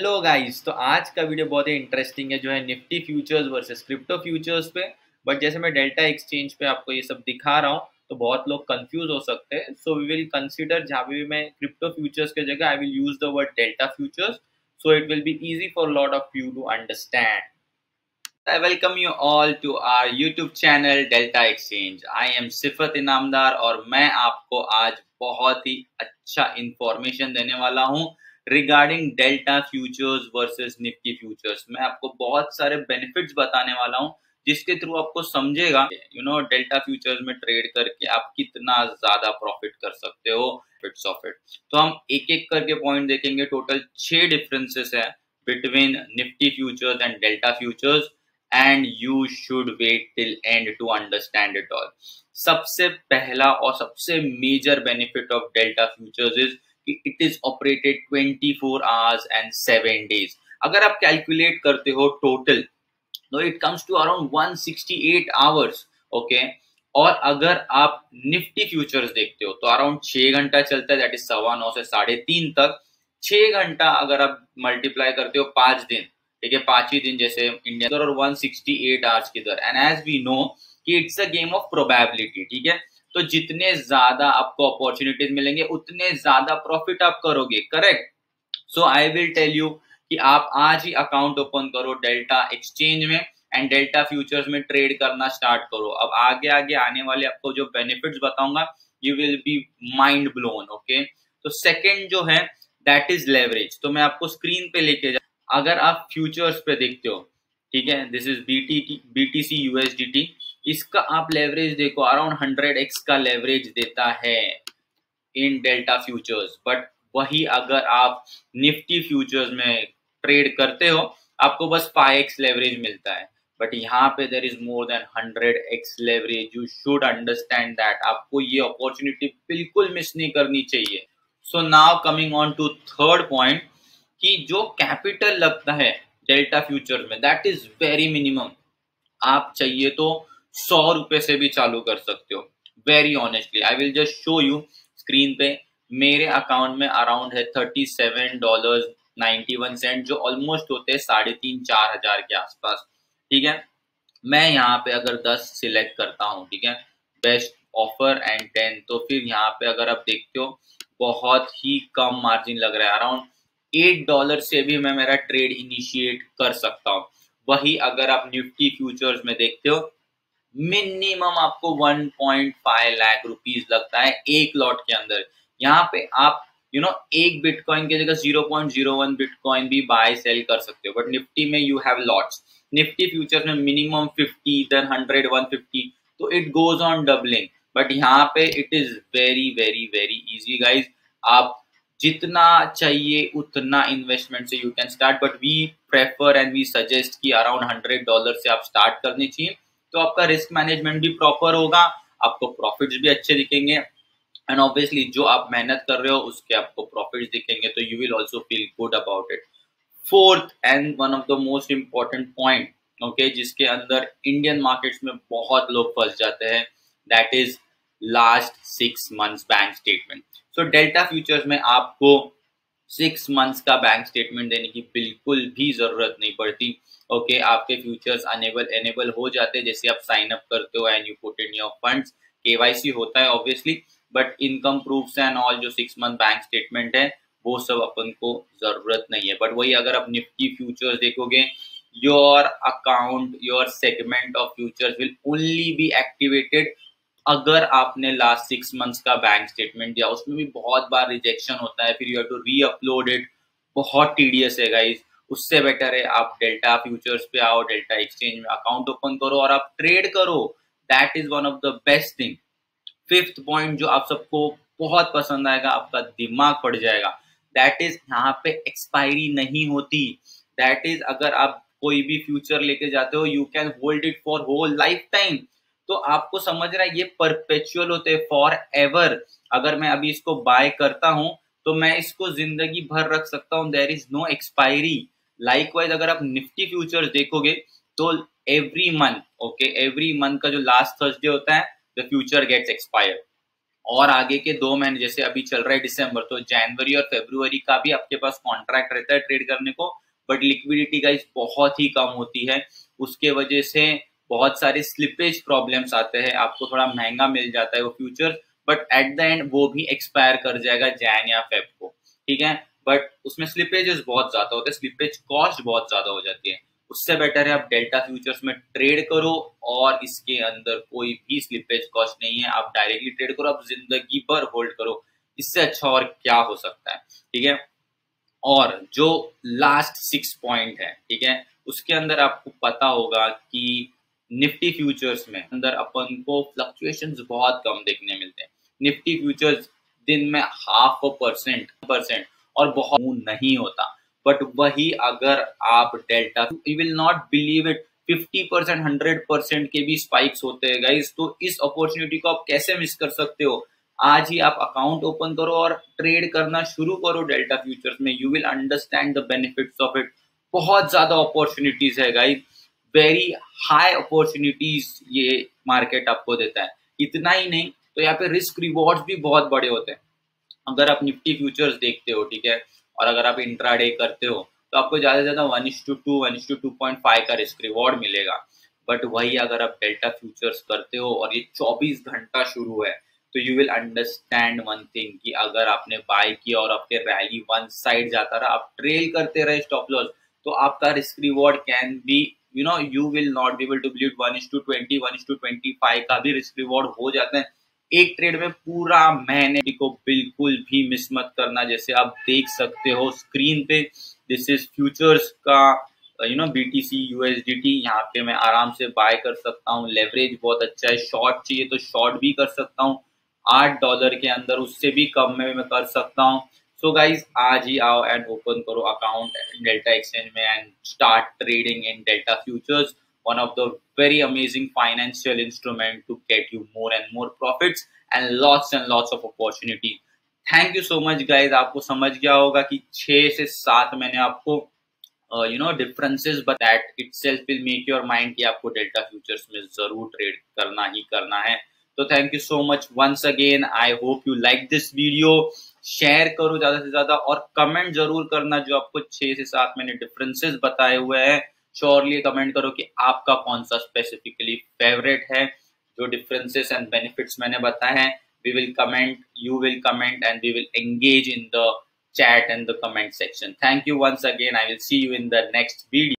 Hello guys, तो आज का वीडियो बहुत ही इंटरेस्टिंग है जो है Nifty futures versus crypto futures पे। बट जैसे मैं डेल्टा एक्सचेंज पे आपको ये सब दिखा रहा हूँ तो बहुत लोग कंफ्यूज हो सकते हैं। सो वी विल कंसीडर जहाँ पे भी मैं क्रिप्टो फ्यूचर्स के जगह I will use the word Delta futures, so it will be easy for lot of you to understand. I welcome you all to our YouTube channel Delta Exchange. I am सिफत इनामदार और मैं आपको आज बहुत ही अच्छा information देने वाला हूँ regarding delta futures versus Nifty futures. मैं आपको बहुत सारे बेनिफिट्स बताने वाला हूँ जिसके थ्रू आपको समझेगा डेल्टा फ्यूचर्स में ट्रेड करके आप कितना ज्यादा प्रॉफिट कर सकते हो फिट्स ऑफ इट। तो हम एक एक करके पॉइंट देखेंगे। टोटल 6 डिफरेंसेस है between Nifty futures and Delta futures and you should wait till end to understand it all. सबसे पहला और सबसे major benefit of Delta futures is कि it is operated 24 hours and 7 days. अगर आप calculate करते हो टोटल तो it comes to around 168 hours. Okay, और अगर आप निफ्टी फ्यूचर्स देखते हो तो अराउंड 6 घंटा चलता है, दैट इज 9:15 से 3:30 तक। 6 घंटा अगर आप मल्टीप्लाई करते हो 5 दिन, ठीक है, 5 ही दिन जैसे इंडियन और 168 आवर्स की दर। एंड एज वी नो कि it's a game of probability, ठीक है। तो जितने ज्यादा आपको अपॉर्चुनिटीज मिलेंगे उतने ज्यादा प्रॉफिट आप करोगे, correct. So I will tell you कि आप आज ही अकाउंट ओपन करो डेल्टा एक्सचेंज में एंड डेल्टा फ्यूचर्स में ट्रेड करना स्टार्ट करो। अब आगे आगे आने वाले आपको जो बेनिफिट्स बताऊंगा you will be mind blown. Okay, तो सेकंड जो है दैट इज लेवरेज। तो मैं आपको स्क्रीन पे लेके अगर आप फ्यूचर्स पे देखते हो, ठीक है, दिस इज बीटीसी यूएसडीटी, इसका आप लेवरेज देखो अराउंड 100x का लेवरेज देता है इन डेल्टा फ्यूचर्स। बट वही अगर आप निफ्टी फ्यूचर्स में ट्रेड करते हो आपको बस 5x लेवरेज मिलता है। बट यहाँ पे there is more than 100x leverage. You should understand that. आपको ये अपॉर्चुनिटी बिल्कुल मिस नहीं करनी चाहिए। So now coming on to third point कि जो कैपिटल लगता है डेल्टा फ्यूचर में दैट इज वेरी मिनिमम। आप चाहिए तो 100 रुपए से भी चालू कर सकते हो। Very honestly I will just show you screen पे। मेरे अकाउंट में अराउंड है $37.91 जो ऑलमोस्ट होते हैं 3,500-4,000 के आसपास, ठीक है। मैं यहाँ पे अगर 10 सिलेक्ट करता हूँ, ठीक है, बेस्ट ऑफर एंड 10, तो फिर यहाँ पे अगर आप देखते हो बहुत ही कम मार्जिन लग रहा है। अराउंड $8 से भी मैं मेरा ट्रेड इनिशिएट कर सकता हूँ। वही अगर आप निफ्टी फ्यूचर्स में देखते हो मिनिमम आपको 1.5 लाख रुपीज लगता है एक लॉट के अंदर। यहाँ पे आप एक बिटकॉइन की जगह 0.01 बिटकॉइन भी बाय सेल कर सकते हो। बट निफ्टी में you have lots. Nifty futures में मिनिमम 50, देन 100, 150, तो it goes on doubling. But यहाँ पे it is very very very easy guys. आप जितना चाहिए उतना इन्वेस्टमेंट से you can start, but we prefer and we suggest कि अराउंड $100 से आप स्टार्ट करनी चाहिए। तो आपका रिस्क मैनेजमेंट भी प्रॉपर होगा, आपको प्रॉफिट्स भी अच्छे दिखेंगे एंड ऑब्वियसली जो आप मेहनत कर रहे हो उसके आपको प्रॉफिट्स दिखेंगे, तो you will also feel good about it. Fourth and one of the most important point, okay, जिसके अंदर इंडियन मार्केट्स में बहुत लोग फंस जाते हैं, that is last 6 months bank statement. So delta futures में आपको 6 मंथ्स का बैंक स्टेटमेंट देने की बिल्कुल भी जरूरत नहीं पड़ती। ओके, आपके फ्यूचर्स एनेबल हो जाते हैं जैसे आप साइन अप करते हो and you put in your funds. KYC होता है obviously, but income proofs and all जो 6 मंथ बैंक स्टेटमेंट है वो सब अपन को जरूरत नहीं है। बट वही अगर आप निफ्टी फ्यूचर्स देखोगे your account, your segment of futures will only be activated अगर आपने लास्ट 6 मंथ्स का बैंक स्टेटमेंट दिया। उसमें भी बहुत बार रिजेक्शन होता है, फिर you have to re upload it, बहुत टीडियस है गाइस। उससे बेटर है आप डेल्टा फ्यूचर्स पे आओ, डेल्टा एक्सचेंज में अकाउंट ओपन करो और आप ट्रेड करो। That is one of the best thing. Fifth point जो आप सबको बहुत पसंद आएगा, आपका दिमाग पड़ जाएगा, दैट इज यहाँ पे एक्सपायरी नहीं होती। दैट इज अगर आप कोई भी फ्यूचर लेके जाते हो you can hold it for whole life time. तो आपको समझ रहा है ये परपेचुअल होते हैं, फॉर एवर। अगर मैं अभी इसको बाय करता हूं तो मैं इसको जिंदगी भर रख सकता हूं, there is no expiry. Likewise अगर आप निफ्टी फ्यूचर्स देखोगे तो every month, okay, every month का जो लास्ट थर्सडे होता है द फ्यूचर गेट्स एक्सपायर्ड। और आगे के 2 महीने जैसे अभी चल रहा है दिसंबर, तो जनवरी और फरवरी का भी आपके पास कॉन्ट्रैक्ट रहता है ट्रेड करने को, बट लिक्विडिटी गाइस बहुत ही कम होती है। उसके वजह से बहुत सारे स्लिपेज प्रॉब्लम्स आते हैं, आपको थोड़ा महंगा मिल जाता है वो future, but at the end वो भी एक्सपायर कर जाएगा जैन या फेब को, ठीक है। बट उसमें स्लिपेजेस बहुत ज्यादा होते हैं, स्लिपेज कॉस्ट बहुत ज्यादा हो जाती है। उससे बेटर है आप डेल्टा फ्यूचर्स में ट्रेड करो और इसके अंदर कोई भी स्लिपेज कॉस्ट नहीं है, आप डायरेक्टली ट्रेड करो, आप जिंदगी भर होल्ड करो, इससे अच्छा और क्या हो सकता है, ठीक है। और जो लास्ट 6 पॉइंट है, ठीक है, उसके अंदर आपको पता होगा कि निफ्टी फ्यूचर्स में अंदर अपन को फ्लक्चुएशंस बहुत कम देखने मिलते हैं। निफ्टी फ्यूचर्स दिन में 0.5% और बहुत नहीं होता, बट वही अगर आप delta, you will not believe it, 50% 100% के भी स्पाइक्स होते हैं गाइस। तो इस अपॉर्चुनिटी को आप कैसे मिस कर सकते हो? आज ही आप अकाउंट ओपन करो और ट्रेड करना शुरू करो डेल्टा फ्यूचर्स में, you will understand the benefits of it. बहुत ज्यादा अपॉर्चुनिटीज है गाइस, वेरी हाई अपॉर्चुनिटीज ये मार्केट आपको देता है। इतना ही नहीं, तो यहाँ पे रिस्क रिवॉर्ड्स भी बहुत बड़े होते हैं। अगर आप निफ्टी फ्यूचर्स देखते हो, ठीक है, और अगर आप इंट्राडे करते हो, तो आपको ज्यादा से ज्यादा 1:2 1:2.5 का रिस्क रिवॉर्ड मिलेगा। बट वही अगर आप डेल्टा फ्यूचर्स करते हो और ये 24 घंटा शुरू है, तो you will understand one thing कि अगर आपने बाय किया और आपके रैली वन साइड जाता रहा, आप ट्रेल करते रहे स्टॉप लॉस, तो आपका risk reward can be, you will not be able to believe 1:20 1:25 का भी रिस्क रिवॉर्ड हो जाता है एक ट्रेड में। पूरा महीने को बिल्कुल भी मिस मत करना। जैसे आप देख सकते हो स्क्रीन पे, दिस इज फ्यूचर्स का बीटीसी यूएसडीटी, यहाँ पे मैं आराम से बाय कर सकता हूँ, लेवरेज बहुत अच्छा है, शॉर्ट चाहिए तो शॉर्ट भी कर सकता हूँ $8 के अंदर, उससे भी कम में मैं कर सकता हूँ। सो गाइज आज ही आओ एंड ओपन करो अकाउंट डेल्टा एक्सचेंज में and start trading in delta futures, one of the very amazing financial instrument to get you more and more profits and lots of opportunity. Thank you so much guys। आपको समझ गया होगा कि 6 से 7 मैंने आपको differences, but that itself will make your mind कि आपको डेल्टा फ्यूचर्स में जरूर ट्रेड करना ही करना है। तो thank you so much once again, I hope you like this video. Share करो ज्यादा से ज्यादा और कमेंट जरूर करना जो आपको 6 से 7 मैंने डिफरेंसेस बताए हुए हैं। श्योरली कमेंट करो कि आपका कौन सा स्पेसिफिकली फेवरेट है। जो डिफरेंसेस एंड बेनिफिट्स मैंने बताए हैं, we will comment, you will comment, and we will engage in the chat and the comment section. Thank you once again. I will see you in the next video.